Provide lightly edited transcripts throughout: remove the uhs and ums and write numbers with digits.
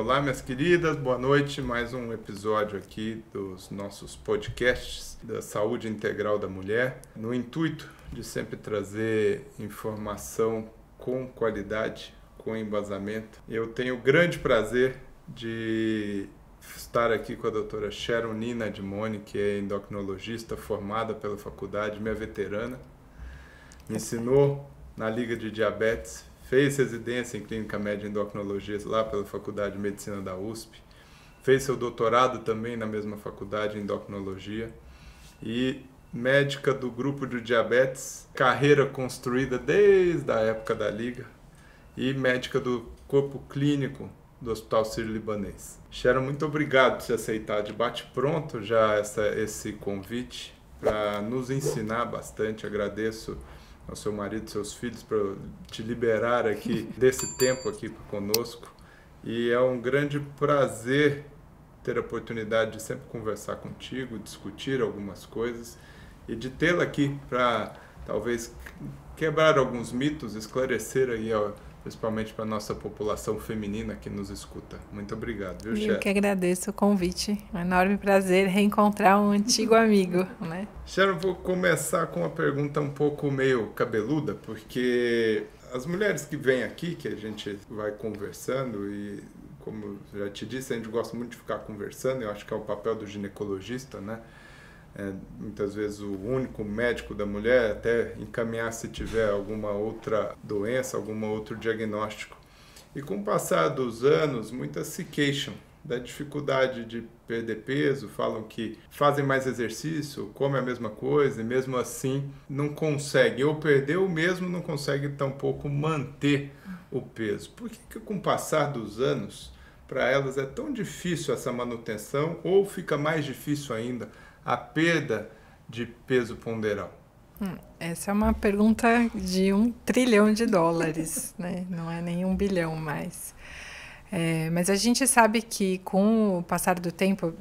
Olá, minhas queridas, boa noite. Mais um episódio aqui dos nossos podcasts da saúde integral da mulher, no intuito de sempre trazer informação com qualidade, com embasamento. Eu tenho o grande prazer de estar aqui com a doutora Sharon Nina Adimoni, que é endocrinologista formada pela faculdade, minha veterana. Me ensinou na Liga de Diabetes, fez residência em Clínica Médica e Endocrinologia lá pela Faculdade de Medicina da USP, fez seu doutorado também na mesma faculdade em Endocrinologia e médica do grupo de diabetes, carreira construída desde a época da Liga e médica do corpo clínico do Hospital Sírio-Libanês. Sharon, muito obrigado por você aceitar de bate-pronto já esse convite para nos ensinar bastante. Agradeço ao seu marido e seus filhos por te liberar aqui desse tempo aqui conosco. E é um grande prazer ter a oportunidade de sempre conversar contigo, discutir algumas coisas e de tê-la aqui para talvez quebrar alguns mitos, esclarecer aí, principalmente para a nossa população feminina que nos escuta. Muito obrigado, viu, Sharon? Eu que agradeço o convite. É um enorme prazer reencontrar um antigo amigo, né? Sharon, vou começar com uma pergunta um pouco meio cabeluda, porque as mulheres que vêm aqui, que a gente vai conversando e, como já te disse, a gente gosta muito de ficar conversando, eu acho que é o papel do ginecologista, né? Muitas vezes o único médico da mulher, até encaminhar se tiver alguma outra doença, algum outro diagnóstico. E com o passar dos anos, muitas se queixam da dificuldade de perder peso, falam que fazem mais exercício, comem a mesma coisa e mesmo assim não conseguem, ou perder ou mesmo não conseguem tampouco manter o peso. Por que com o passar dos anos, para elas é tão difícil essa manutenção ou fica mais difícil ainda a perda de peso ponderal? Essa é uma pergunta de $1 trilhão, né? Não é nem 1 bilhão mais. Mas a gente sabe que com o passar do tempo,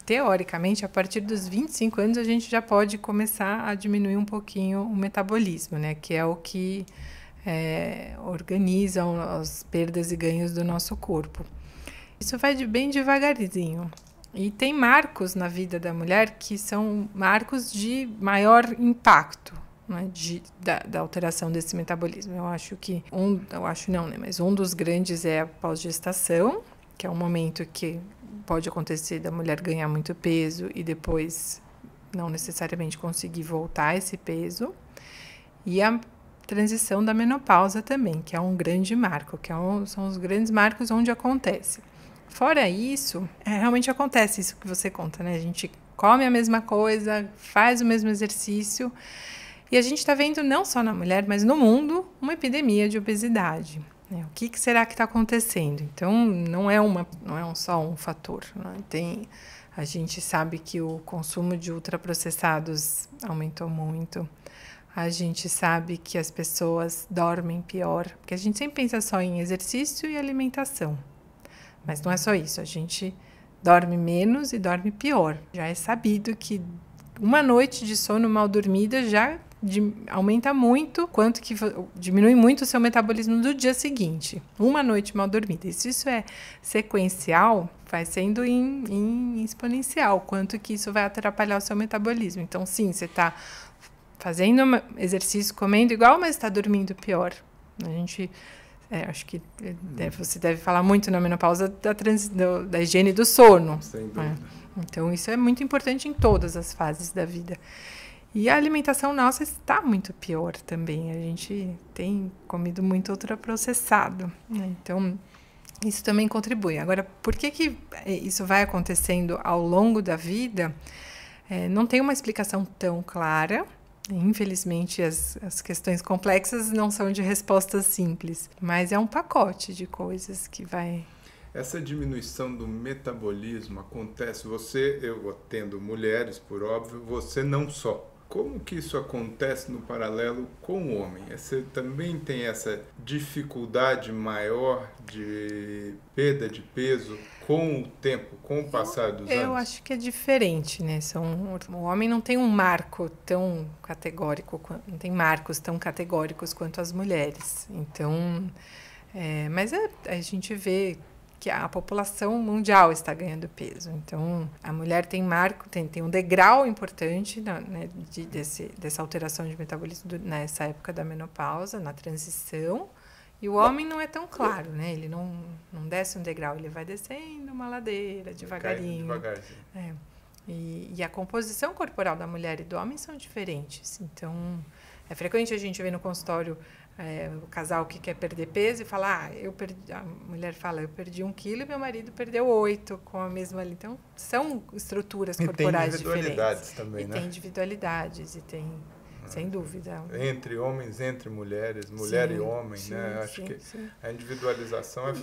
teoricamente, a partir dos 25 anos, a gente já pode começar a diminuir um pouquinho o metabolismo, né? Que é o que organiza as perdas e ganhos do nosso corpo. Isso vai bem devagarzinho. E tem marcos na vida da mulher que são marcos de maior impacto, né, da alteração desse metabolismo. Eu acho que mas um dos grandes é a pós-gestação, que é um momento que pode acontecer da mulher ganhar muito peso e depois não necessariamente conseguir voltar esse peso. E a transição da menopausa também, que é um grande marco, são os grandes marcos onde acontece. Fora isso, realmente acontece isso que você conta, né? A gente come a mesma coisa, faz o mesmo exercício e a gente está vendo não só na mulher, mas no mundo, uma epidemia de obesidade. Né? O que será que está acontecendo? Então, não é só um fator. Né? A gente sabe que o consumo de ultraprocessados aumentou muito. A gente sabe que as pessoas dormem pior, porque a gente sempre pensa só em exercício e alimentação. Mas não é só isso, a gente dorme menos e dorme pior. Já é sabido que uma noite de sono mal dormida já aumenta muito, diminui muito o seu metabolismo do dia seguinte. Uma noite mal dormida. E se isso é sequencial, vai sendo em exponencial, quanto que isso vai atrapalhar o seu metabolismo. Então, sim, você está fazendo exercício, comendo igual, mas está dormindo pior. A gente... acho que você deve falar muito na menopausa da higiene do sono. Sem dúvida. Então, isso é muito importante em todas as fases da vida. E a alimentação nossa está muito pior também. A gente tem comido muito ultraprocessado, né? Então, isso também contribui. Agora, por que isso vai acontecendo ao longo da vida? Não tem uma explicação tão clara. Infelizmente, as questões complexas não são de respostas simples, mas é um pacote de coisas que vai... Essa diminuição do metabolismo acontece, eu atendo mulheres, por óbvio, você não só. Como que isso acontece no paralelo com o homem? Você também tem essa dificuldade maior de perda de peso com o tempo, com o passar dos anos? Eu acho que é diferente, né? O homem não tem um marco tão categórico, não tem marcos tão categóricos quanto as mulheres. Então, mas a gente vê que a população mundial está ganhando peso. Então, a mulher tem tem um degrau importante, né, dessa alteração de metabolismo nessa época da menopausa, na transição. E o homem não é tão claro, né? Ele não desce um degrau, ele vai descendo uma ladeira devagarinho. Devagarzinho. E a composição corporal da mulher e do homem são diferentes. Então, é frequente a gente ver no consultório o casal que quer perder peso e fala, a mulher fala, eu perdi 1 quilo e meu marido perdeu 8 com a mesma ali. Então, são estruturas corporais diferentes. E tem individualidades também, né? Tem individualidades e tem, sem dúvida. Entre homens, entre mulheres, mulher e homem, né? Acho que a individualização é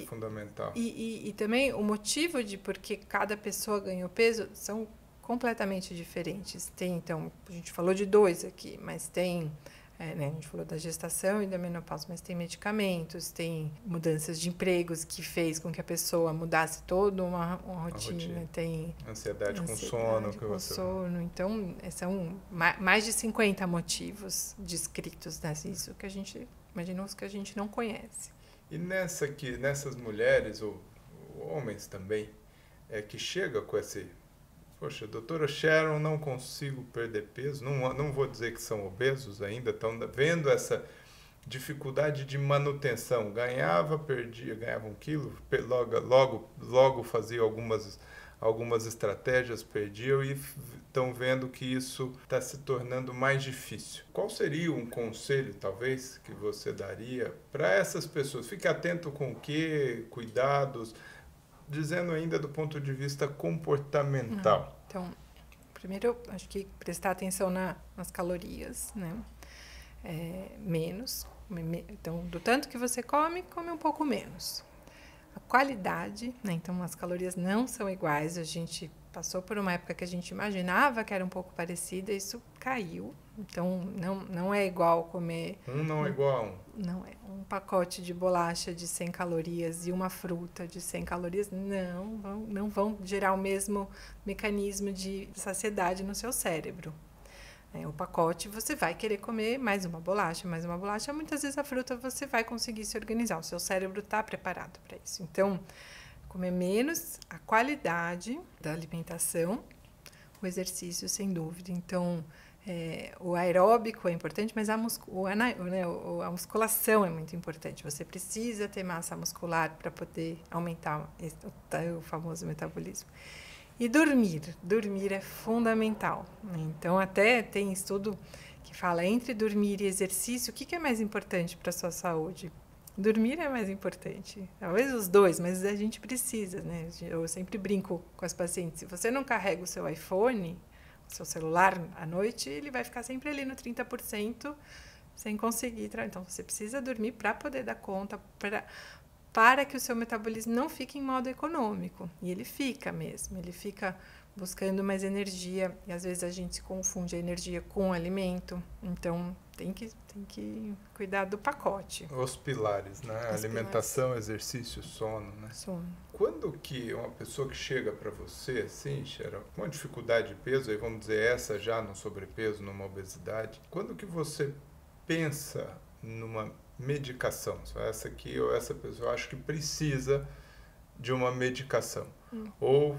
fundamental. E também o motivo de por que cada pessoa ganhou peso são completamente diferentes. Tem, então, a gente falou de 2 aqui, mas tem... né, a gente falou da gestação e da menopausa, mas tem medicamentos, tem mudanças de empregos que fez com que a pessoa mudasse toda uma rotina. Tem ansiedade com sono. Então, são mais de 50 motivos descritos, né? Isso que a gente imaginou que a gente não conhece. E nessas mulheres, ou homens também, que chega com esse... Poxa, doutora Sharon, não consigo perder peso. Não vou dizer que são obesos ainda, estão vendo essa dificuldade de manutenção. Perdia, ganhava 1 quilo, logo fazia algumas estratégias, perdiam e estão vendo que isso está se tornando mais difícil. Qual seria um conselho, talvez, que você daria para essas pessoas? Fique atento com o quê? Cuidados... Dizendo ainda do ponto de vista comportamental. Então, primeiro, acho que prestar atenção nas calorias, né? Menos. Então, do tanto que você come um pouco menos. A qualidade, né? Então, as calorias não são iguais. A gente passou por uma época que a gente imaginava que era um pouco parecida, isso caiu. Então, não é igual comer... não é igual a um. Não é. Um pacote de bolacha de 100 calorias e uma fruta de 100 calorias não vão gerar o mesmo mecanismo de saciedade no seu cérebro. O pacote, você vai querer comer mais uma bolacha. Muitas vezes a fruta você vai conseguir se organizar. O seu cérebro está preparado para isso. Então, comer menos, a qualidade da alimentação, o exercício, sem dúvida. Então, o aeróbico é importante, mas a musculação é muito importante. Você precisa ter massa muscular para poder aumentar o famoso metabolismo. E dormir é fundamental. Então, até tem estudo que fala entre dormir e exercício, o que é mais importante para a sua saúde? Dormir é mais importante. Talvez os 2, mas a gente precisa, né? Eu sempre brinco com as pacientes. Se você não carrega o seu iPhone, o seu celular à noite, ele vai ficar sempre ali no 30% sem conseguir. Então, você precisa dormir para poder dar conta, para que o seu metabolismo não fique em modo econômico. E ele fica mesmo. Ele fica buscando mais energia. E, às vezes, a gente confunde a energia com o alimento. Então, tem que cuidar do pacote. Os pilares, né? Alimentação, exercício, sono, né? Sono. Quando que uma pessoa que chega para você, assim, Sharon, com uma dificuldade de peso, aí vamos dizer essa já no sobrepeso, numa obesidade, quando que você pensa numa medicação? Essa aqui ou essa pessoa acho que precisa de uma medicação. Ou,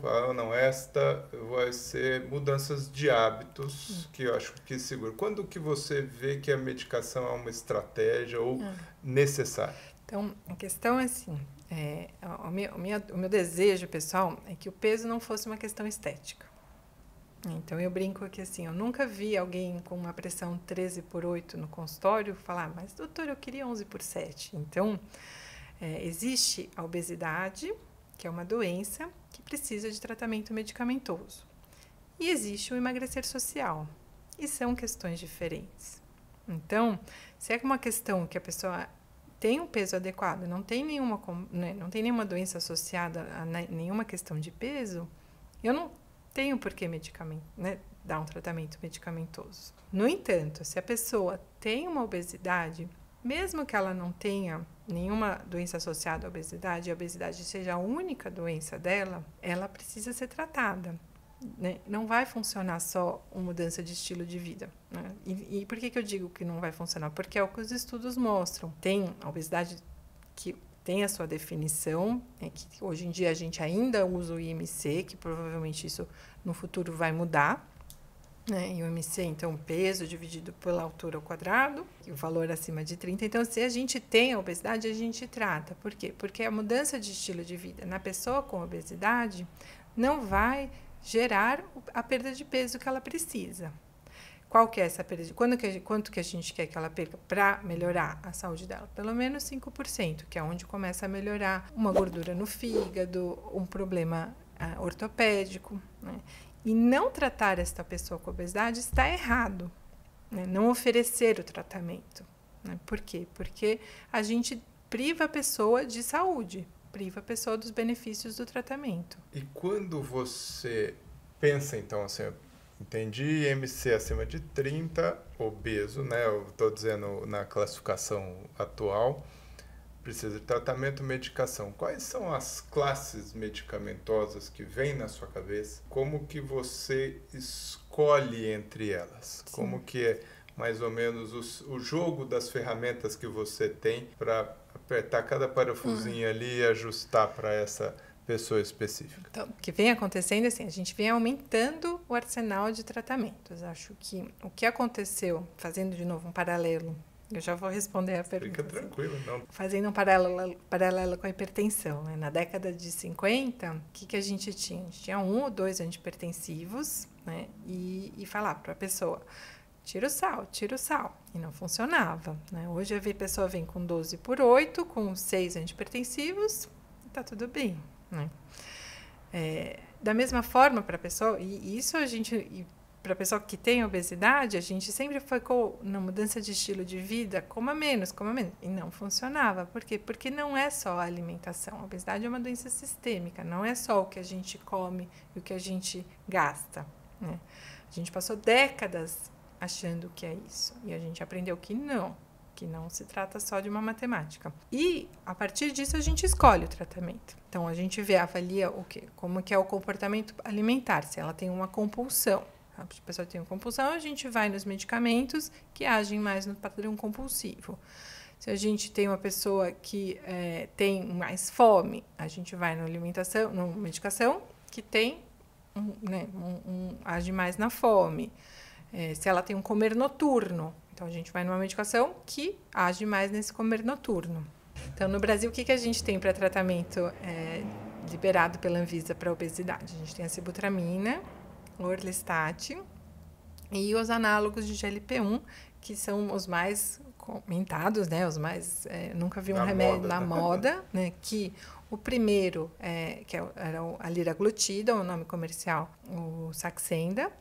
esta vai ser mudanças de hábitos que eu acho que segura. Quando que você vê que a medicação é uma estratégia ou necessária? Então, a questão é assim, o meu desejo pessoal é que o peso não fosse uma questão estética. Então, eu brinco aqui assim, eu nunca vi alguém com uma pressão 13/8 no consultório falar, mas doutor, eu queria 11/7. Então, existe a obesidade, que é uma doença que precisa de tratamento medicamentoso. E existe o emagrecer social. E são questões diferentes. Então, se é uma questão que a pessoa tem um peso adequado, não tem nenhuma doença associada a nenhuma questão de peso, eu não tenho por que dar um tratamento medicamentoso. No entanto, se a pessoa tem uma obesidade, mesmo que ela não tenha nenhuma doença associada à obesidade, e a obesidade seja a única doença dela, ela precisa ser tratada. Né? Não vai funcionar só uma mudança de estilo de vida. Né? E por que eu digo que não vai funcionar? Porque é o que os estudos mostram. Tem a obesidade que tem a sua definição, que hoje em dia a gente ainda usa o IMC, que provavelmente isso no futuro vai mudar. E o IMC, então, peso dividido pela altura ao quadrado, e o valor acima de 30. Então, se a gente tem a obesidade, a gente trata. Por quê? Porque a mudança de estilo de vida na pessoa com obesidade não vai gerar a perda de peso que ela precisa. Qual que é essa perda? Quanto que a gente quer que ela perca para melhorar a saúde dela? Pelo menos 5%, que é onde começa a melhorar uma gordura no fígado, um problema ortopédico, né? E não tratar esta pessoa com obesidade está errado, né? Não oferecer o tratamento, né? Por quê? Porque a gente priva a pessoa de saúde, priva a pessoa dos benefícios do tratamento. E quando você pensa, então, assim, entendi, IMC acima de 30, obeso, né? Eu estou dizendo na classificação atual, precisa de tratamento, medicação. Quais são as classes medicamentosas que vêm na sua cabeça? Como que você escolhe entre elas? Sim. Como que é mais ou menos o jogo das ferramentas que você tem para apertar cada parafusinho ali e ajustar para essa pessoa específica? Então, o que vem acontecendo é assim, a gente vem aumentando o arsenal de tratamentos. Acho que o que aconteceu, fazendo de novo um paralelo, eu já vou responder a pergunta. Fica tranquilo, não. Fazendo um paralelo com a hipertensão, né? Na década de 50, o que a gente tinha? A gente tinha 1 ou 2 antihipertensivos, né? E falar para a pessoa, tira o sal. E não funcionava, né? Hoje a pessoa vem com 12/8, com 6 antihipertensivos, e tá tudo bem, né? Da mesma forma para a pessoa, e isso a gente... Para a pessoa que tem obesidade, a gente sempre focou na mudança de estilo de vida, coma menos. E não funcionava. Por quê? Porque não é só a alimentação. A obesidade é uma doença sistêmica, não é só o que a gente come e o que a gente gasta, né? A gente passou décadas achando que é isso. E a gente aprendeu que não se trata só de uma matemática. E, a partir disso, a gente escolhe o tratamento. Então, a gente avalia como que é o comportamento alimentar, se ela tem uma compulsão. A pessoa tem uma compulsão, a gente vai nos medicamentos que agem mais no padrão compulsivo. Se a gente tem uma pessoa que tem mais fome, a gente vai na medicação que tem, age mais na fome. Se ela tem um comer noturno, então a gente vai numa medicação que age mais nesse comer noturno. Então, no Brasil, o que a gente tem para tratamento liberado pela Anvisa para obesidade? A gente tem a sibutramina, o Orlistat e os análogos de GLP-1, que são os mais comentados, né? Os mais... nunca vi um remédio na moda, né? Que o primeiro, que era a liraglutida, o nome comercial, o Saxenda,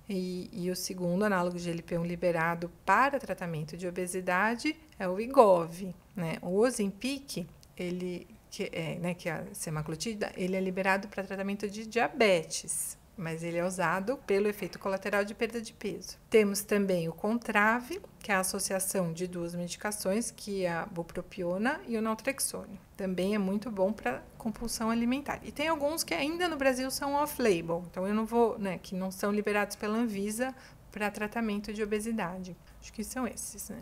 e o segundo análogo de GLP-1 liberado para tratamento de obesidade é o Wegovy, né? O Ozempic, que é a semaglutida, ele é liberado para tratamento de diabetes, mas ele é usado pelo efeito colateral de perda de peso. Temos também o Contrave, que é a associação de 2 medicações, que é a bupropiona e o naltrexone. Também é muito bom para compulsão alimentar. E tem alguns que ainda no Brasil são off-label, então eu não vou, que não são liberados pela Anvisa para tratamento de obesidade. Acho que são esses, né?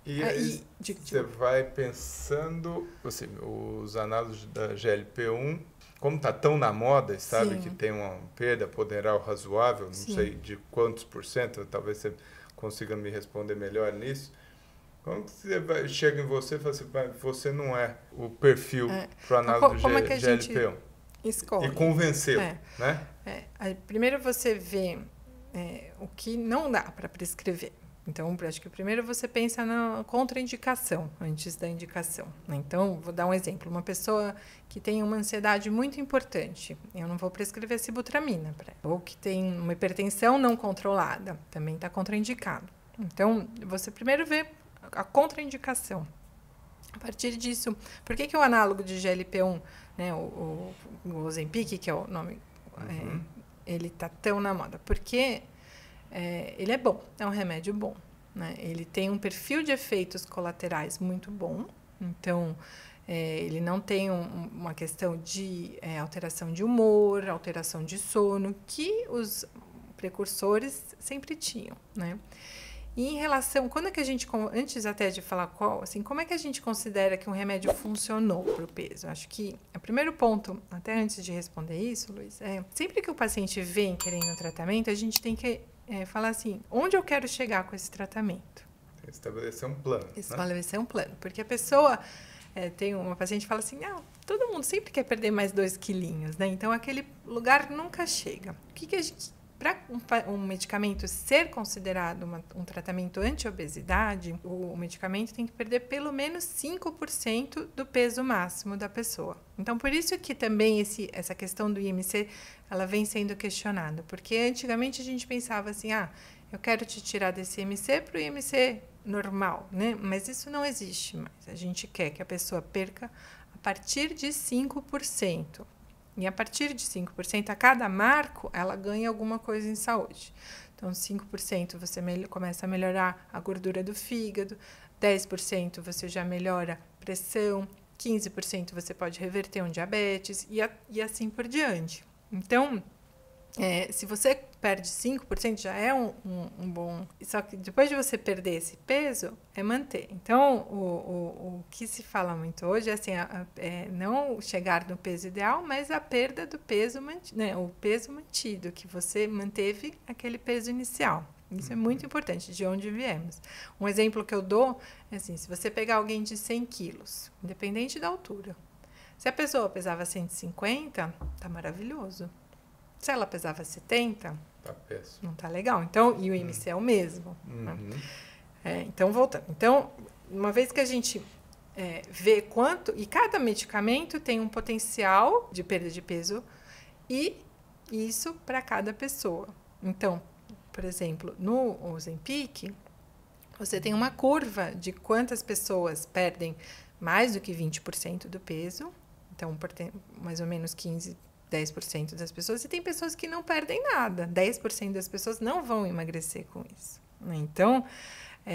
E aí você vai pensando, os análogos da GLP-1, como está tão na moda, sabe? Sim. Que tem uma perda poderal razoável, não Sim. sei de quantos %, talvez você consiga me responder melhor nisso. Como que você chega em você e fala assim, você não é o perfil para o análogo GLP-1? Escolhe. E convenceu, né? Primeiro você vê o que não dá para prescrever. Então, acho que primeiro você pensa na contraindicação antes da indicação, né? Então, vou dar um exemplo. Uma pessoa que tem uma ansiedade muito importante, eu não vou prescrever sibutramina para ela. Ou que tem uma hipertensão não controlada, também está contraindicado. Então, você primeiro vê a contraindicação. A partir disso, por que o análogo de GLP-1, né, o Ozempic, que é o nome, ele está tão na moda? Porque... ele é bom, é um remédio bom, né? Ele tem um perfil de efeitos colaterais muito bom, então ele não tem uma questão de alteração de humor, alteração de sono, que os precursores sempre tinham, né? E em relação, quando é que a gente, antes até de falar qual, assim, como é que a gente considera que um remédio funcionou para o peso? Acho que o primeiro ponto, até antes de responder isso, Luiz, sempre que o paciente vem querendo um tratamento, a gente tem que falar assim, onde eu quero chegar com esse tratamento? Estabelecer um plano. Estabelecer um plano, porque a pessoa, tem uma paciente que fala assim, todo mundo sempre quer perder mais 2 quilinhos, né? Então, aquele lugar nunca chega. O que a gente... Para um medicamento ser considerado um tratamento anti-obesidade, o medicamento tem que perder pelo menos 5% do peso máximo da pessoa. Então, por isso que também essa questão do IMC, ela vem sendo questionada. Porque antigamente a gente pensava assim, eu quero te tirar desse IMC para o IMC normal, né? Mas isso não existe mais. A gente quer que a pessoa perca a partir de 5%. E a partir de 5%, a cada marco, ela ganha alguma coisa em saúde. Então, 5% você começa a melhorar a gordura do fígado, 10% você já melhora a pressão, 15% você pode reverter um diabetes e assim por diante. Então, se você perde 5%, já é um bom... Só que depois de você perder esse peso, é manter. Então, o que se fala muito hoje é assim, não chegar no peso ideal, mas a perda do peso mantido, né? O peso mantido, que você manteve aquele peso inicial. Isso é muito importante, de onde viemos. Um exemplo que eu dou é assim, se você pegar alguém de 100 quilos, independente da altura, se a pessoa pesava 150, tá maravilhoso. Se ela pesava 70, tá péssimo. Não tá legal. Então, e o IMC é o mesmo. Né? Então, voltando. Então, uma vez que a gente vê quanto... E cada medicamento tem um potencial de perda de peso e isso para cada pessoa. Então, por exemplo, no Ozempic, você tem uma curva de quantas pessoas perdem mais do que 20% do peso. Então, mais ou menos 10% das pessoas, e tem pessoas que não perdem nada. 10% das pessoas não vão emagrecer com isso. Então,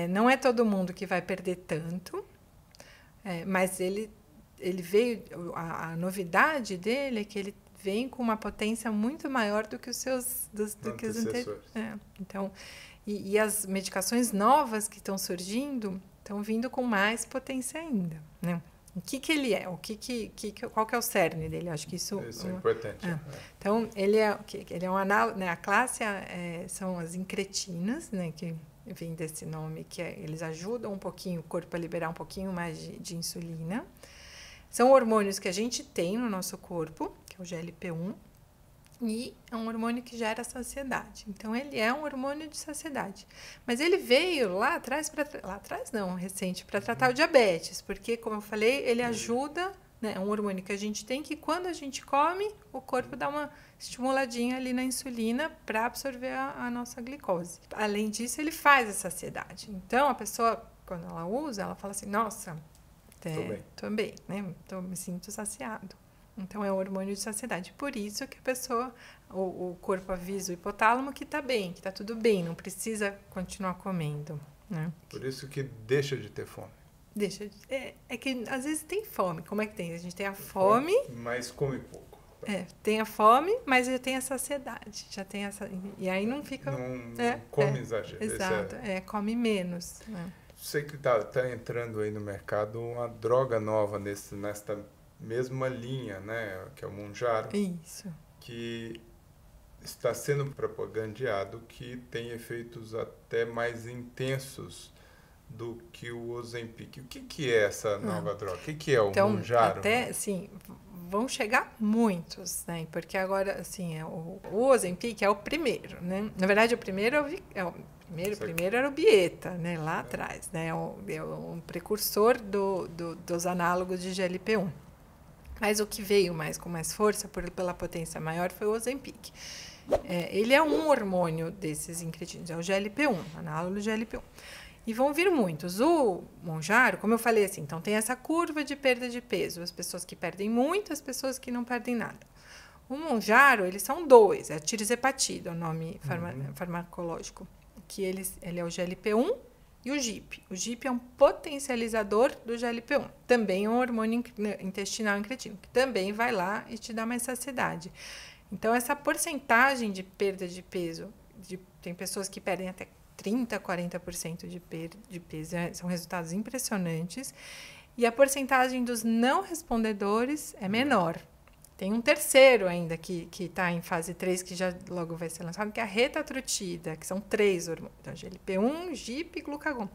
não é todo mundo que vai perder tanto, mas ele veio... A novidade dele é que ele vem com uma potência muito maior do que os seus... do que os anteriores. Então, e as medicações novas que estão surgindo estão vindo com mais potência ainda, né? O que ele é? Qual que é o cerne dele? Acho que isso é importante. Então, ele é um análogo, né? A classe são as incretinas, né? Que vem desse nome, que eles ajudam um pouquinho o corpo a liberar um pouquinho mais de insulina. São hormônios que a gente tem no nosso corpo, que é o GLP-1, e é um hormônio que gera saciedade. Então, ele é um hormônio de saciedade. Mas ele veio lá atrás, recente, para tratar o diabetes, porque, como eu falei, ele ajuda, né, é um hormônio que a gente tem que, quando a gente come, o corpo dá uma estimuladinha ali na insulina para absorver a nossa glicose. Além disso, ele faz a saciedade. Então, a pessoa, quando ela usa, ela fala assim, nossa, tô bem, né? Me sinto saciado. Então, é um hormônio de saciedade. Por isso que a pessoa, o corpo avisa o hipotálamo que está bem, que está tudo bem, não precisa continuar comendo. Né? Por isso que deixa de ter fome. É que às vezes tem fome. Como é que tem? A gente tem a fome... Mas come pouco. Tem a fome, mas já tem a saciedade. Já tem essa... E aí não fica... Não come exagero. Exato. Come menos. Né? Sei que tá entrando aí no mercado uma droga nova nesta mesma linha, né, que é o Mounjaro. Isso. Que está sendo propagandeado que tem efeitos até mais intensos do que o Ozempic. O que é essa nova droga? O que é o Mounjaro? Até, sim, vão chegar muitos, né? Porque agora, assim, o Ozempic é o primeiro, né? Na verdade, o primeiro primeiro era o Bieta, né? Lá atrás, né? É um precursor dos análogos de GLP-1. Mas o que veio com mais força, pela potência maior, foi o Ozempic. Ele é um hormônio desses incretinos, é o GLP-1, análogo do GLP-1. E vão vir muitos. O Mounjaro, como eu falei assim, então tem essa curva de perda de peso, as pessoas que perdem muito, as pessoas que não perdem nada. O Mounjaro, eles são dois, é tirzepatida, é o nome farmacológico, que ele é o GLP-1 e o GIP. O GIP é um potencializador do GLP-1. Também é um hormônio intestinal incretino, que também vai lá e te dá mais saciedade. Então, essa porcentagem de perda de peso, tem pessoas que perdem até 30% a 40% de peso. São resultados impressionantes. E a porcentagem dos não respondedores é menor. Tem um terceiro ainda que está em fase 3, que já logo vai ser lançado, que é a retatrutida, que são 3 hormônios. Então, GLP-1, GIP e glucagon.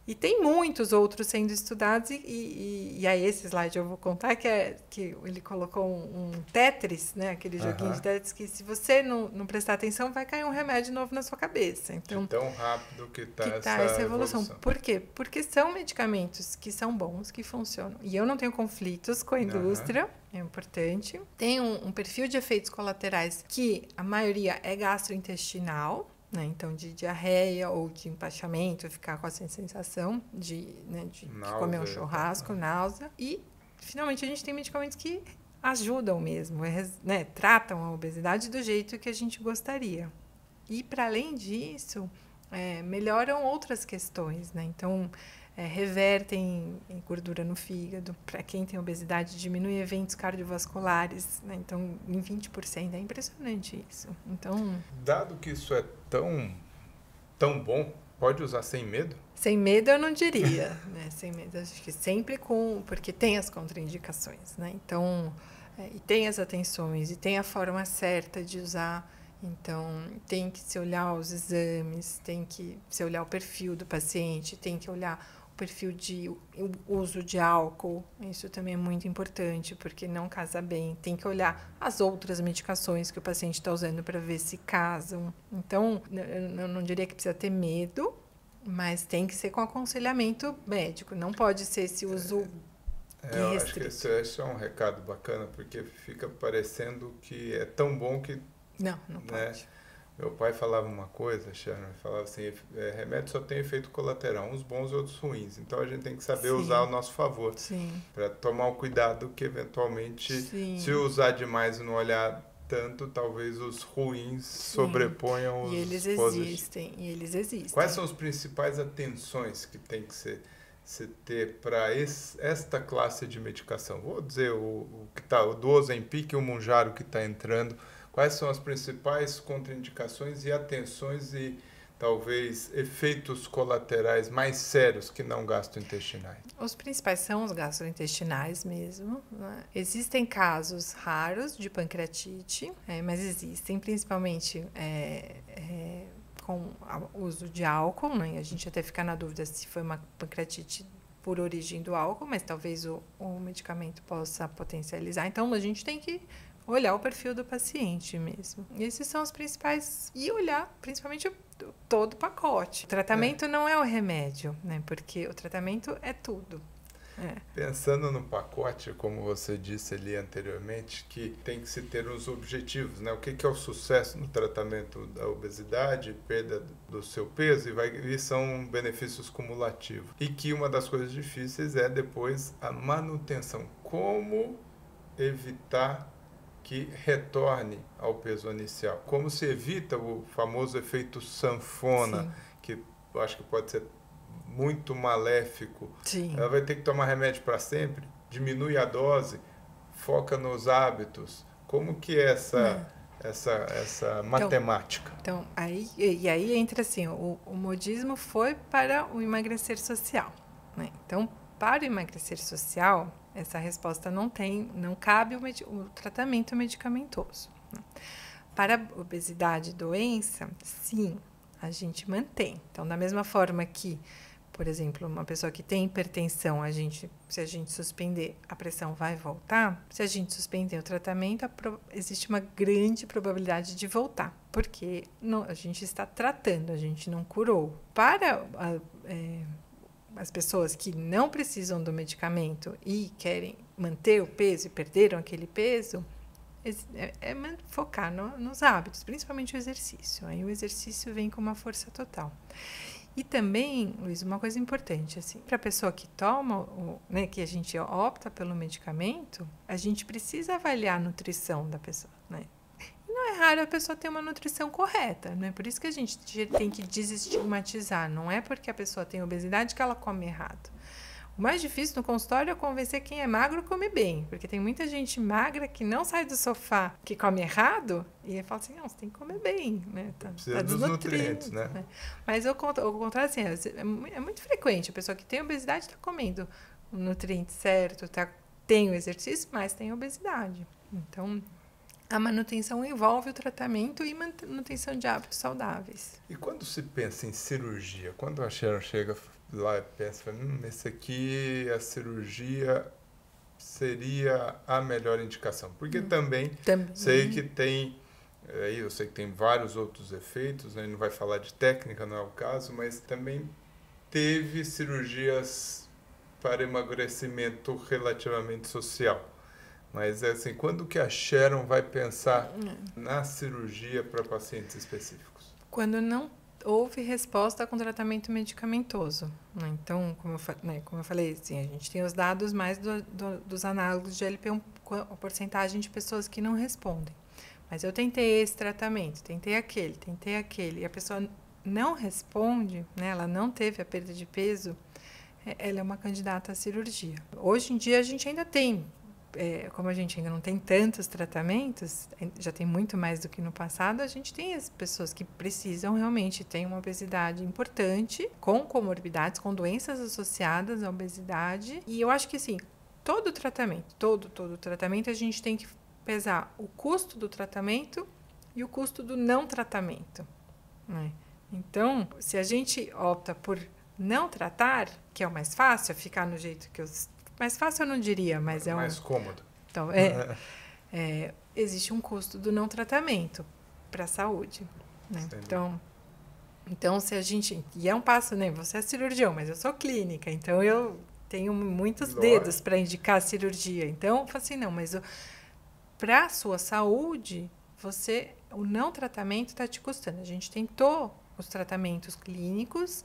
E tem muitos outros sendo estudados, e aí esse slide eu vou contar, que ele colocou um Tetris, né? Aquele joguinho de Tetris, que se você não prestar atenção, vai cair um remédio novo na sua cabeça. Então, de tão rápido que está essa evolução. Por quê? Porque são medicamentos que são bons, que funcionam. E eu não tenho conflitos com a indústria, é importante. Tem um perfil de efeitos colaterais que a maioria é gastrointestinal, né? Então, de diarreia ou de empachamento, ficar com essa sensação de náusea, comer um churrasco, náusea. E, finalmente, a gente tem medicamentos que ajudam mesmo, né? Tratam a obesidade do jeito que a gente gostaria. E, para além disso, melhoram outras questões, né? Então, revertem em gordura no fígado. Para quem tem obesidade, diminui eventos cardiovasculares, né? Então, em 20%. É impressionante isso. Então, dado que isso é tão bom, pode usar sem medo? Sem medo eu não diria, né? Sem medo, acho que sempre porque tem as contraindicações, né? Então, e tem as atenções, e tem a forma certa de usar. Então, tem que se olhar os exames, tem que se olhar o perfil do paciente, tem que olhar o perfil de uso de álcool. Isso também é muito importante, porque não casa bem. Tem que olhar as outras medicações que o paciente está usando para ver se casam. Então, eu não diria que precisa ter medo, mas tem que ser com aconselhamento médico. Não pode ser esse uso eu acho que esse é um recado bacana, porque fica parecendo que é tão bom que... Não pode. Meu pai falava uma coisa, Sharon, falava assim, remédio só tem efeito colateral, uns bons e outros ruins. Então, a gente tem que saber usar ao nosso favor. Para tomar o cuidado que, eventualmente, se usar demais e não olhar tanto, talvez os ruins sobreponham os positivos. E eles existem. Quais são as principais atenções que tem que se ter para esta classe de medicação? Vou dizer o do Ozempic e o Mounjaro que está entrando. Quais são as principais contraindicações e atenções e talvez efeitos colaterais mais sérios que não gastrointestinais? Os principais são os gastrointestinais mesmo, né? Existem casos raros de pancreatite, mas existem principalmente com o uso de álcool, né? A gente até fica na dúvida se foi uma pancreatite por origem do álcool, mas talvez o medicamento possa potencializar. Então, a gente tem que olhar o perfil do paciente mesmo. E esses são os principais. E olhar, principalmente, todo o pacote. O tratamento não é o remédio, né? Porque o tratamento é tudo. Pensando no pacote, como você disse ali anteriormente, que tem que se ter os objetivos, né? O que é o sucesso no tratamento da obesidade, perda do seu peso, e são benefícios cumulativos. E que uma das coisas difíceis é depois a manutenção. Como evitar que retorne ao peso inicial. Como se evita o famoso efeito sanfona, que eu acho que pode ser muito maléfico. Ela vai ter que tomar remédio para sempre, diminui a dose, foca nos hábitos. Como que é essa matemática? Então, aí entra assim, o modismo foi para o emagrecer social, né? Então, para o emagrecer social, essa resposta não cabe o tratamento medicamentoso. Para a obesidade e doença, sim, a gente mantém. Então, da mesma forma que, por exemplo, uma pessoa que tem hipertensão, se a gente suspender, a pressão vai voltar. Se a gente suspender o tratamento, existe uma grande probabilidade de voltar, porque a gente está tratando, a gente não curou. Para as pessoas que não precisam do medicamento e querem manter o peso e perderam aquele peso, focar nos hábitos, principalmente o exercício. Aí o exercício vem com uma força total. E também, Luiz, uma coisa importante, assim, para a pessoa que toma, que a gente opta pelo medicamento, a gente precisa avaliar a nutrição da pessoa, né? Não é raro a pessoa ter uma nutrição correta, né? Por isso que a gente tem que desestigmatizar. Não é porque a pessoa tem obesidade que ela come errado. O mais difícil no consultório é convencer quem é magro a comer bem, porque tem muita gente magra que não sai do sofá, que come errado, e fala assim, não, você tem que comer bem, né? Precisa dos nutrientes, né? Mas ao contrário, assim, é muito frequente, a pessoa que tem obesidade está comendo o nutriente certo, tem o exercício, mas tem obesidade. Então, a manutenção envolve o tratamento e manutenção de hábitos saudáveis. E quando se pensa em cirurgia, quando a Sharon chega lá e pensa, esse aqui, a cirurgia seria a melhor indicação? Porque também sei que tem, eu sei que tem vários outros efeitos, né? Não vai falar de técnica, não é o caso, mas também teve cirurgias para emagrecimento relativamente social. Mas, assim, quando que a Sharon vai pensar na cirurgia para pacientes específicos? Quando não houve resposta com tratamento medicamentoso. Né? Então, como eu falei, assim, a gente tem os dados mais dos análogos de GLP-1, a porcentagem de pessoas que não respondem. Mas eu tentei esse tratamento, tentei aquele, e a pessoa não responde, né? Ela não teve a perda de peso, ela é uma candidata à cirurgia. Hoje em dia a gente ainda tem, como a gente ainda não tem tantos tratamentos, já tem muito mais do que no passado, a gente tem as pessoas que precisam realmente ter uma obesidade importante, com comorbidades, com doenças associadas à obesidade. E eu acho que, assim, todo tratamento, a gente tem que pesar o custo do tratamento e o custo do não tratamento, né? Então, se a gente opta por não tratar, que é o mais fácil, ficar no jeito que eu... Mais fácil eu não diria, mas é mais cômodo. Então, existe um custo do não tratamento para a saúde, né? Então, se a gente... E é um passo, né? Você é cirurgião, mas eu sou clínica, então eu tenho muitos dedos para indicar a cirurgia. Então, eu falo assim, não, mas para a sua saúde, o não tratamento está te custando. A gente tentou os tratamentos clínicos,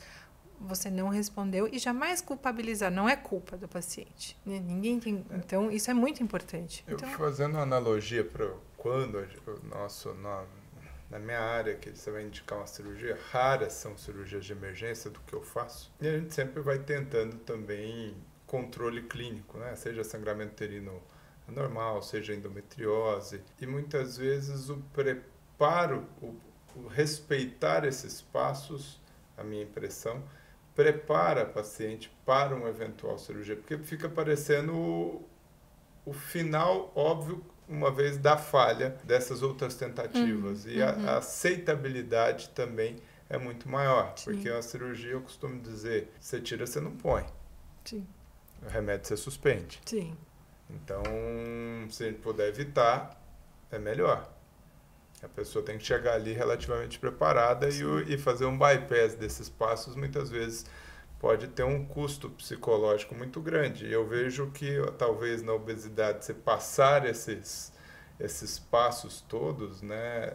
você não respondeu, e jamais culpabilizar, não é culpa do paciente, né? Ninguém tem. Então, isso é muito importante. Eu fazendo uma analogia para quando na minha área, que você vai indicar uma cirurgia, raras são cirurgias de emergência do que eu faço, e a gente sempre vai tentando também controle clínico, né? Seja sangramento uterino normal, seja endometriose, e muitas vezes o preparo, o respeitar esses passos, a minha impressão, prepara a paciente para uma eventual cirurgia, porque fica parecendo o final óbvio, uma vez da falha dessas outras tentativas. E a aceitabilidade também é muito maior, porque a cirurgia, eu costumo dizer, você tira, você não põe. Sim. O remédio você suspende. Sim. Então, se a gente puder evitar, é melhor. A pessoa tem que chegar ali relativamente preparada e fazer um bypass desses passos, muitas vezes pode ter um custo psicológico muito grande. E eu vejo que talvez na obesidade, você passar esses passos todos, né,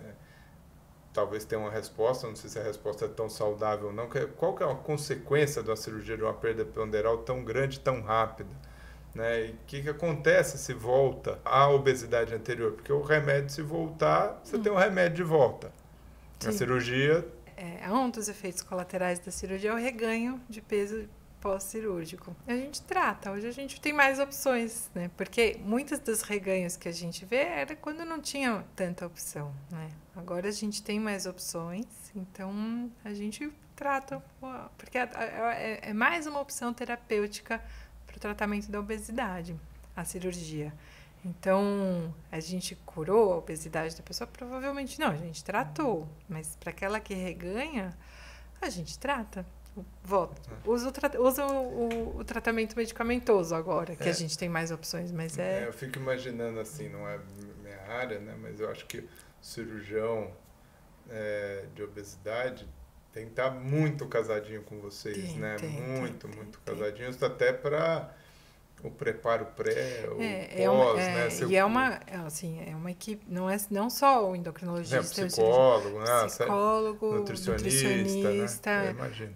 talvez tenha uma resposta, não sei se a resposta é tão saudável ou não. Qual que é a consequência de uma cirurgia de uma perda ponderal tão grande, tão rápida? Né? E o que acontece se volta à obesidade anterior? Porque o remédio, se voltar, você tem um remédio de volta. Sim. A cirurgia... Um dos efeitos colaterais da cirurgia é o reganho de peso pós-cirúrgico. A gente trata, hoje a gente tem mais opções, né? Porque muitos dos reganhos que a gente vê era quando não tinha tanta opção, né? Agora a gente tem mais opções, então a gente trata, porque é mais uma opção terapêutica para o tratamento da obesidade, a cirurgia. Então, a gente curou a obesidade da pessoa? Provavelmente não, a gente tratou. Mas para aquela que reganha, a gente trata. Volta. Usa o tratamento medicamentoso agora, que a gente tem mais opções, mas eu fico imaginando assim, não é minha área, né? Mas eu acho que o cirurgião de obesidade tem que estar muito casadinho com vocês, né? Muito casadinhos, até para o preparo pré, o pós, né? E é uma equipe, não só o endocrinologista, psicólogo, nutricionista, né? Eu imagino.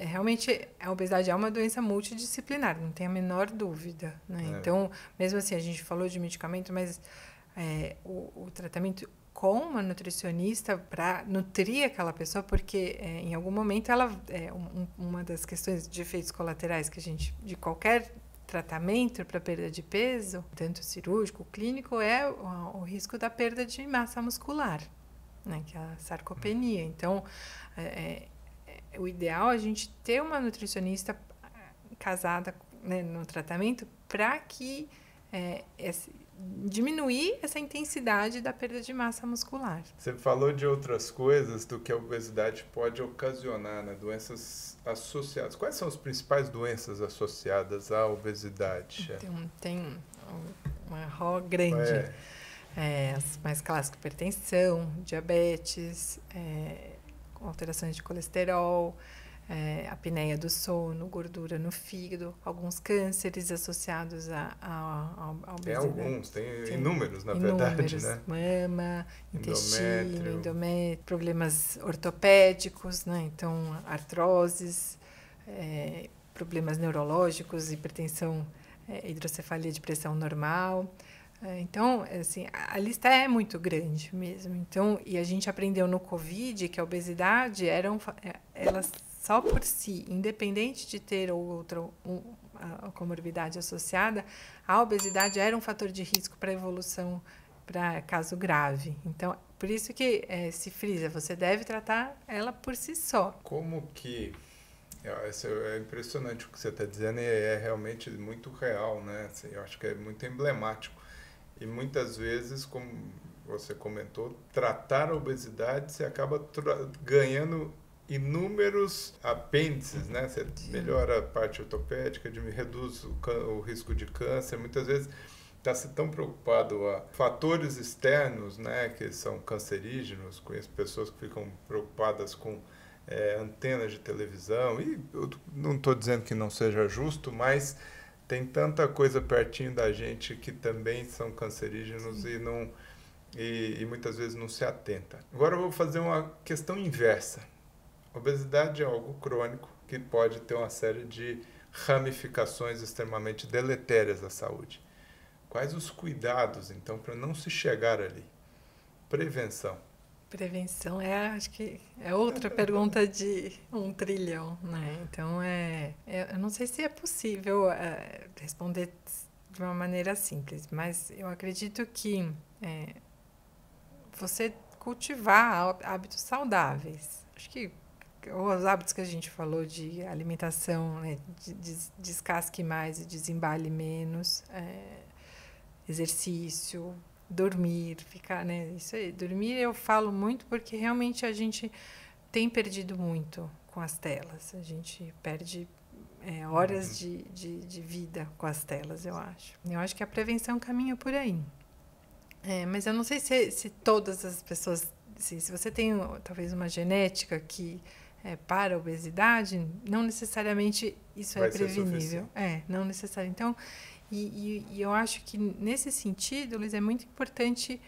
Realmente, a obesidade é uma doença multidisciplinar, não tem a menor dúvida, né? Então, mesmo assim, a gente falou de medicamento, mas o tratamento com uma nutricionista para nutrir aquela pessoa, porque em algum momento ela uma das questões de efeitos colaterais que a gente, de qualquer tratamento para perda de peso, tanto cirúrgico, clínico, é o risco da perda de massa muscular, né, que é a sarcopenia. Então, o ideal é a gente ter uma nutricionista casada, né, no tratamento para que diminuir essa intensidade da perda de massa muscular. Você falou de outras coisas do que a obesidade pode ocasionar, né? Doenças associadas. Quais são as principais doenças associadas à obesidade? Então, tem uma ró grande. As mais clássicas: hipertensão, diabetes, alterações de colesterol, apneia do sono, gordura no fígado, alguns cânceres associados à obesidade. Tem alguns, tem inúmeros, na verdade, né? Mama, intestino, endométrio, problemas ortopédicos, né? Então, artroses, problemas neurológicos, hipertensão, hidrocefalia de pressão normal. Então, assim, a lista é muito grande mesmo. Então, e a gente aprendeu no Covid que a obesidade ela só por si, independente de ter outra a comorbidade associada, a obesidade era um fator de risco para evolução, para caso grave. Então, por isso que se frisa, você deve tratar ela por si só. Como que... É impressionante o que você está dizendo e é realmente muito real, né? Assim, eu acho que é muito emblemático. E muitas vezes, como você comentou, tratar a obesidade, você acaba ganhando inúmeros apêndices, né? Você melhora a parte ortopédica, reduz o risco de câncer. Muitas vezes está-se tão preocupado a fatores externos, né, que são cancerígenos. Conheço pessoas que ficam preocupadas com antenas de televisão. E eu não estou dizendo que não seja justo, mas tem tanta coisa pertinho da gente que também são cancerígenos e muitas vezes não se atenta. Agora eu vou fazer uma questão inversa. Obesidade é algo crônico que pode ter uma série de ramificações extremamente deletérias à saúde. Quais os cuidados, então, para não se chegar ali? Prevenção. Prevenção acho que é outra pergunta de 1 trilhão, né? Então, eu não sei se é possível responder de uma maneira simples, mas eu acredito que você cultivar hábitos saudáveis. Acho que os hábitos que a gente falou de alimentação, né, descasque mais e desembale menos, exercício, dormir, ficar, né? Isso aí, dormir eu falo muito porque realmente a gente tem perdido muito com as telas. A gente perde horas de vida com as telas, eu acho. Eu acho que a prevenção caminha por aí. Mas eu não sei se todas as pessoas... Se você tem talvez uma genética que para a obesidade, não necessariamente isso é prevenível. Não necessariamente. Então, e eu acho que nesse sentido, Luiz, é muito importante,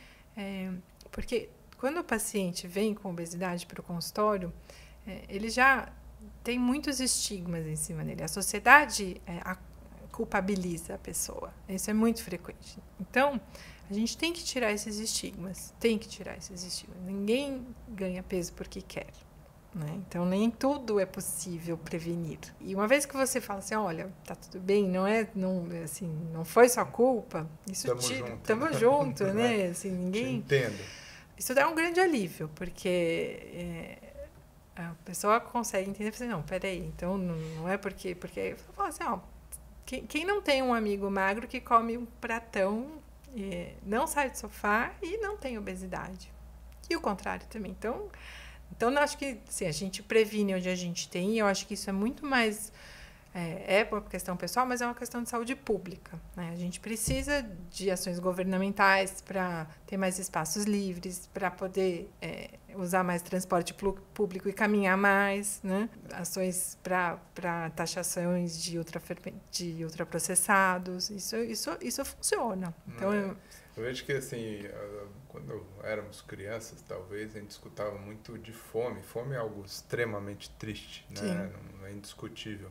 porque quando o paciente vem com obesidade para o consultório, ele já tem muitos estigmas em cima dele. A sociedade culpabiliza a pessoa. Isso é muito frequente. Então, a gente tem que tirar esses estigmas. Ninguém ganha peso porque quer. Né? Então, nem tudo é possível prevenir. E uma vez que você fala assim, olha, tá tudo bem, não foi sua culpa, isso tamo junto, né? Assim, ninguém... Entendo. Isso dá um grande alívio, porque a pessoa consegue entender, assim, não, peraí, então não é porque você fala assim, quem não tem um amigo magro que come um pratão, não sai do sofá e não tem obesidade. E o contrário também. Então, eu acho que assim, a gente previne onde a gente tem, e eu acho que isso é muito mais... uma questão pessoal, mas é uma questão de saúde pública. Né? A gente precisa de ações governamentais para ter mais espaços livres, para poder usar mais transporte público e caminhar mais, né? Ações para taxações de ultraprocessados. Isso funciona. Então, eu vejo que, assim, quando éramos crianças, talvez, a gente escutava muito de fome. Fome é algo extremamente triste, né? Não é indiscutível.